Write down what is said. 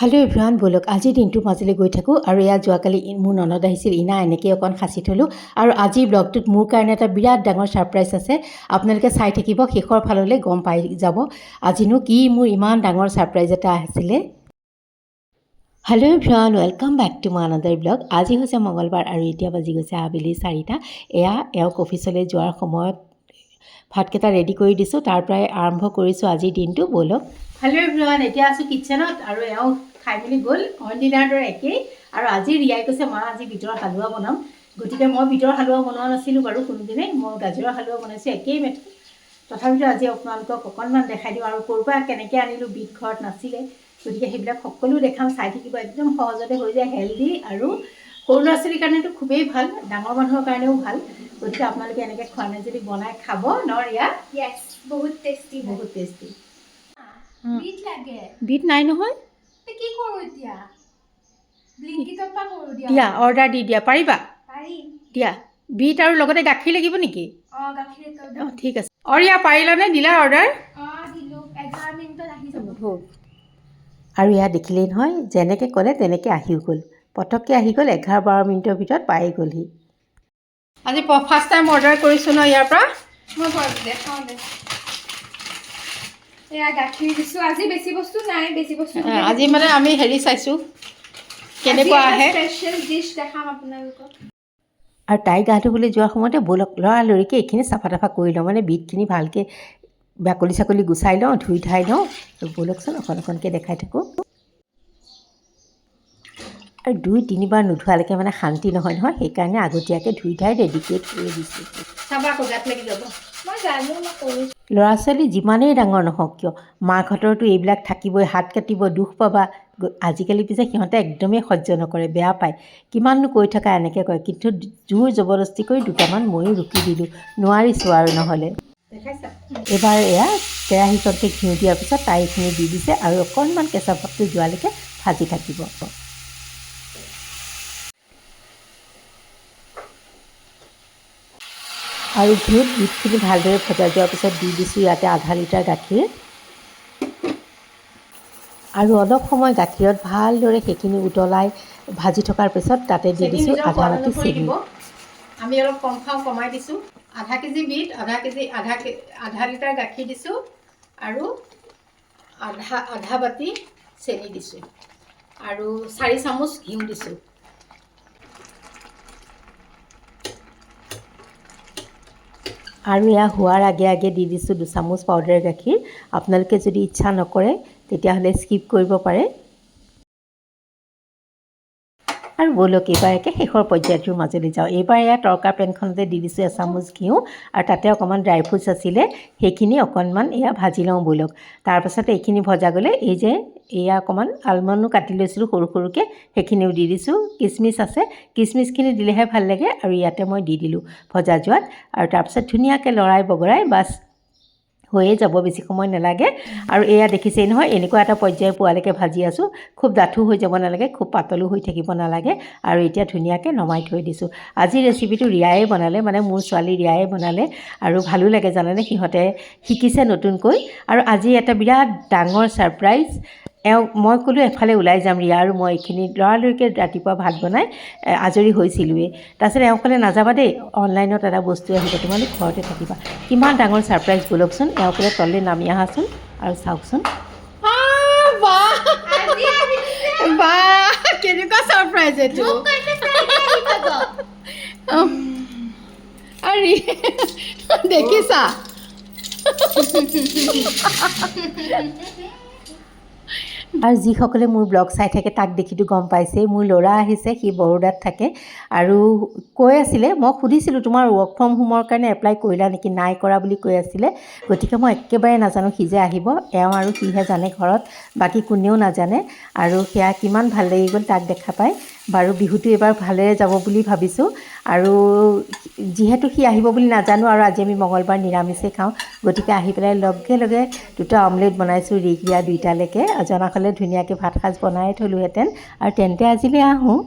Hello' everyone, ব'লক আজিৰ দিনটোৰ মাজলৈ গৈ থাকোঁ। আৰু এয়া যোৱাকালি মোৰ ননদ আহিছিল, ইনা এনেকৈ অকণ সাঁচি থ'লোঁ। আৰু আজিৰ ব্লগটোত মোৰ কাৰণে এটা বিৰাট ডাঙৰ ছাৰপ্ৰাইজ আছে। আপোনালোকে চাই থাকিব, শেষৰ ফাললৈ গম পাই যাব আজিনো কি মোৰ ইমান ডাঙৰ ছাৰপ্ৰাইজ এটা আছিলে। Hello' everyone, welcome back to my another blog. আজি হৈছে মঙলবাৰ আৰু এতিয়া বাজি গৈছে আবেলি 4টা। এয়া এওঁক অফিচলৈ যোৱাৰ সময়ত ভাতকেইটা ৰেডি কৰি দিছোঁ, তাৰ পৰাই আৰম্ভ কৰিছোঁ আজিৰ দিনটো। ব'লক। হেল্ল' এভৰিৱান, এতিয়া আছোঁ কিটচেনত আৰু এওঁ খাই মেলি গ'ল। অইন দিনাৰ দৰে একেই। আৰু আজি ৰিয়াই কৈছে, মা আজি বিটৰ হালোৱা বনাম। গতিকে মই বিটৰ হালোৱা বনোৱা নাছিলোঁ বাৰু কোনোদিনে, মই গাজৰৰ হালোৱা বনাইছোঁ, একেই মেথড। তথাপিতো আজি আপোনালোকক অকণমান দেখাই দিওঁ। আৰু ক'ৰবাত কেনেকৈ আনিলোঁ, বিট ঘৰত নাছিলে, গতিকে সেইবিলাক সকলো দেখাম, চাই থাকিব। একদম সহজতে হৈ যায়, হেল্ডি আৰু সৰু ল'ৰা ছোৱালীৰ কাৰণেতো খুবেই ভাল, ডাঙৰ মানুহৰ কাৰণেও ভাল। গতিকে আপোনালোকে এনেকৈ খোৱা নাই যদি বনাই খাব ন ৰিয়া? Yes, বহুত টেষ্টি, বহুত টেষ্টি। বিট লাগে। বিট নাই নহয়। কি কৰোঁ এতিয়া? ব্লিংকিটৰ পৰা কৰোঁ দিয়া, অৰ্ডাৰ দি দিয়া, পাৰিবা? পাৰিম। দিয়া। বিট আৰু লগতে গাখীৰ লাগিব নেকি? গাখীৰ এটাও অঁ ঠিক আছে। ৰিয়া পাৰিলানে? দিলা অৰ্ডাৰ? দিলোঁ, 11 মিনিটত আহি যাব। আৰু ইয়াত দেখিলেই নহয়, যেনেকৈ ক'লে তেনেকৈ আহিও গ'ল। পটককৈ আহি গ'ল, 11-12 মিনিটৰ ভিতৰত পাই গ'লহি। আজি ফাৰ্ষ্ট টাইম অৰ্ডাৰ কৰিছোঁ ন ইয়াৰ পৰা। মই দেখাওঁ দে। এয়া গাখীৰ দিছোঁ। আজি বেছি বস্তু নাই, বেছি বস্তু আজি মানে আমি হেৰি চাইছোঁ কেনেকুৱা আহে। স্পেচিয়েল ডিছ দেখাম আপোনালোকক। আৰু তাই গা ধুবলৈ যোৱাৰ সময়তে ব'লক লৰালৰিকৈ এইখিনি চাফা তাফা কৰি লওঁ, মানে বিটখিনি ভালকৈ বাকলি চাকলি গুচাই লওঁ, ধুই ধাই লওঁ। আৰু ব'লকচোন অকণ অকণকৈ দেখাই থাকোঁ। আৰু 2-3 বাৰ নোধোৱালৈকে মানে শান্তি নহয় নহয়, সেইকাৰণে আগতীয়াকৈ ধুই ধাই ৰেডি কৰি থৈ দিছোঁ। চাবা আকৌ গাত লাগি যাব। মই জানো, মই কৰিছোঁ। ল'ৰা ছোৱালী যিমানেই ডাঙৰ নহওক কিয়, মাকহঁতৰতো এইবিলাক থাকিবই, হাত কাটিব, দুখ পাবা। আজিকালি পিছে সিহঁতে একদমেই সহ্য নকৰে, বেয়া পায়। কিমাননো কৈ থকা, এনেকৈ কয়। কিন্তু জোৰ জবৰদস্তি কৰি দুটামান ময়ো ৰুকি দিলোঁ, নোৱাৰিছোঁ আৰু নহ'লে। এইবাৰ এয়া কেৰাহীখনতে ঘিউ দিয়াৰ পিছত তাই এইখিনি দি দিছে আৰু অকণমান কেঁচা ভাৱটো যোৱালৈকে ভাজি থাকিব। আৰু ঘিউত বিটখিনি ভালদৰে ভজা যোৱাৰ পিছত দি দিছোঁ ইয়াতে আধা লিটাৰ গাখীৰ। আৰু অলপ সময় গাখীৰত ভালদৰে সেইখিনি উতলাই ভাজি থকাৰ পিছত তাতে দি দিছোঁ আধা বাতি চেনি। আমি অলপ কম খাওঁ, কমাই দিছোঁ। আধা কেজি বিট, আধা লিটাৰ গাখীৰ দিছোঁ আৰু আধা বাতি চেনি দিছোঁ আৰু 4 চামুচ ঘিউ দিছোঁ। আৰু এয়া হোৱাৰ আগে আগে দি দিছোঁ 2 চামুচ পাউডাৰ গাখীৰ। আপোনালোকে যদি ইচ্ছা নকৰে তেতিয়াহ'লে স্কিপ কৰিব পাৰে। আৰু ব'লক এইবাৰ একে শেষৰ পৰ্যায়টোৰ মাজলৈ যাওঁ। এইবাৰ এয়া তৰকা পেনখনতে দি দিছোঁ এচামুচ ঘিউ আৰু তাতে অকণমান ড্ৰাই ফ্ৰুটছ আছিলে, সেইখিনি অকণমান এয়া ভাজি লওঁ ব'লক। তাৰপাছতে এইখিনি ভজা গ'লে এই যে এয়া অকণমান আলমণ্ডো কাটি লৈছিলোঁ সৰু সৰুকৈ, সেইখিনিও দি দিছোঁ। কিচমিচ আছে, কিচমিচখিনি দিলেহে ভাল লাগে। আৰু ইয়াতে মই দি দিলোঁ ভজা যোৱাত। আৰু তাৰপিছত ধুনীয়াকৈ লৰাই বগৰাই বাছ হৈয়ে যাব, বেছি সময় নালাগে। আৰু এয়া দেখিছেই নহয়, এনেকুৱা এটা পৰ্যায় পোৱালৈকে ভাজি আছোঁ। খুব ডাঠো হৈ যাব নালাগে, খুব পাতলো হৈ থাকিব নালাগে। আৰু এতিয়া ধুনীয়াকৈ নমাই থৈ দিছোঁ। আজিৰ ৰেচিপিটো ৰিয়ায়ে বনালে, মানে মোৰ ছোৱালী ৰিয়ায়ে বনালে। আৰু ভালো লাগে জানেনে, সিহঁতে শিকিছে নতুনকৈ। আৰু আজি এটা বিৰাট ডাঙৰ ছাৰপ্ৰাইজ। মই ক'লোঁ এফালে ওলাই যাম, ৰিয়া আৰু মই এইখিনি লৰালৰিকৈ ৰাতিপুৱা ভাত বনাই আজৰি হৈছিলোঁৱেই। তাৰপিছত এওঁ ক'লে নাযাবা দেই, অনলাইনত এটা বস্তু আহিব, তোমালোক ঘৰতে থাকিবা। কিমান ডাঙৰ ছাৰপ্ৰাইজ ব'লকচোন। এওঁ ক'লে তললৈ নামি আহাচোন আৰু চাওকচোন। কেনেকুৱা ছাৰপ্ৰাইজ এইটো! দেখিছা? আৰু যিসকলে মোৰ ব্লগ চাই থাকে তাক দেখিতো গম পাইছেই, মোৰ ল'ৰা আহিছে, সি বৰোদাত থাকে। আৰু কৈ আছিলে, মই সুধিছিলোঁ তোমাৰ ৱৰ্ক ফ্ৰম হোমৰ কাৰণে এপ্লাই কৰিলা নেকি? নাই কৰা বুলি কৈ আছিলে। গতিকে মই একেবাৰে নাজানো সি যে আহিব, এওঁ আৰু সিহে জানে ঘৰত, বাকী কোনেও নাজানে। আৰু সেয়া কিমান ভাল লাগি গ'ল তাক দেখা পাই। বাৰু বিহুটো এইবাৰ ভালেৰে যাব বুলি ভাবিছোঁ। আৰু যিহেতু সি আহিব বুলি নাজানো, আৰু আজি আমি মঙলবাৰ নিৰামিষেই খাওঁ, গতিকে আহি পেলাই লগে লগে 2টা অমলেট বনাইছোঁ ৰিয়া 2টালৈকে। জনা হ'লে ধুনীয়াকৈ ভাত সাজ বনাই থ'লোহেঁতেন। আৰু তেন্তে আজিলৈ আহোঁ।